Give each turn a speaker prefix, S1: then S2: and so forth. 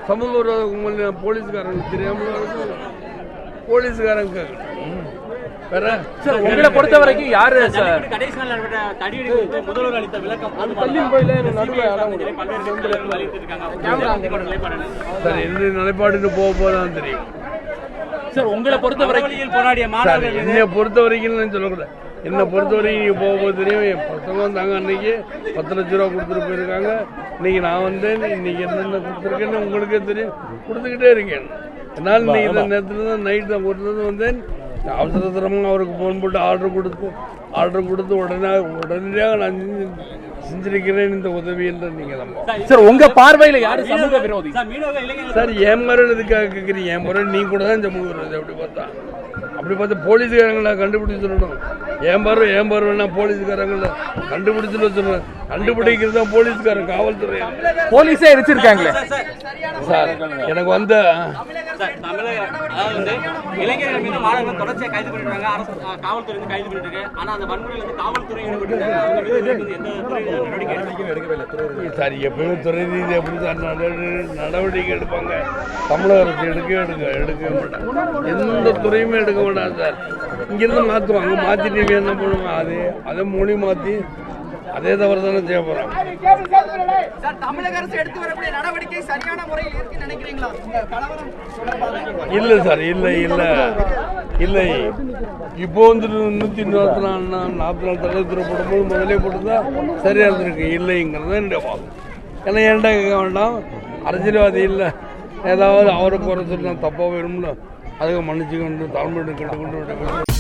S1: சமூக விரோத கும்பல் போலீஸ்காரங்க தெரியாமல் போலீஸ்காரங்க
S2: உங்களை பொறுத்த வரைக்கும் யாரு சார்
S3: முதல்வர் அளித்த விளக்கம்
S1: சார் என்ன நிலைப்பாடுன்னு போதான் தெரியும்
S2: சார். உங்களை பொறுத்த வரைக்கும்
S3: போராடிய மாணவர்கள்
S1: என்னை பொறுத்த வரைக்கும் சொல்லக்கூடாது. என்னை பொறுத்த வரைக்கும் நீங்கள் போகும்போது தெரியும். பசங்க வந்தாங்க அன்னைக்கு 10 லட்ச ரூபா கொடுத்துட்டு போயிருக்காங்க. இன்னைக்கு நான் வந்தேன். இன்னைக்கு என்னென்ன கொடுத்துருக்கேன்னு உங்களுக்கே தெரியும். கொடுத்துக்கிட்டே இருக்கேன். என்னால் இன்னைக்கு இந்த நேரத்தில் தான் நைட் தான் போட்டு வந்தேன். அவசரமாக அவருக்கு ஃபோன் போட்டு ஆர்டர் கொடுத்து உடனடியாக நான் செஞ்சிருக்கிறேன் இந்த உதவி என்று நீங்கள் நம்ப.
S2: சார் உங்க பார்வையில யாரு சமூக விரோதி
S1: சார்? என் மரணம் எதுக்காக கேட்குறீங்க? என் மரணம் நீ கூட தான் சமூக விரோதி. அப்படி பார்த்தா போலீஸ்காரங்கள கண்டுபிடிச்சு சொல்லணும். ஏன் பார்வைன்னா போலீஸ்காரங்கள கண்டுபிடிச்சுன்னு சொல்லணும். கண்டுபிடிக்கிறது தான் போலீஸ்காரன், காவல்துறை.
S2: போலீஸே எரிச்சிருக்காங்களே
S1: சார். எனக்கு வந்த
S3: இளைஞர்கள் மீது மாணவர்கள் தொடர்ச்சியாக கைது பண்ணிருக்காங்க. அரசு காவல்துறை கைது பண்ணிட்டு ஆனா அந்த வன்முறையில் காவல்துறை
S1: சார் எப்பயுமே துறை ரீதி எப்படி சார் நடவடிக்கை எடுப்பாங்க. தமிழக அரசு எடுக்க மாட்டாங்க. எந்த துறையுமே எடுக்க மாட்டாங்க சார். இங்கிருந்து மாற்றுவாங்க. மாற்றிட்டு என்ன பண்ணுவாங்க? அதே மொழி மாற்றி அதே தவிர தானே செய்ய போறாங்க.
S4: தமிழக அரசு எடுத்து வரக்கூடிய நடவடிக்கை சரியான முறையில் இருக்குன்னு நினைக்கிறீங்களா?
S1: இல்லை சார், இல்லை. இப்போ வந்துட்டு 144 தடவை போடும்போது முதலே போட்டுருந்தா சரியா இருந்திருக்கு. இல்லைங்கிறது என்னுடைய வாதம். ஏன்னா ஏன்டா கேட்க வேண்டாம். அரசியல்வாதி இல்லை, ஏதாவது அவரை குறை சொல்லலாம், தப்பாக வரும்ல, அதுக்கு மன்னிச்சுக்கொண்டு தாழ்மையை கேட்டுக்கொண்டு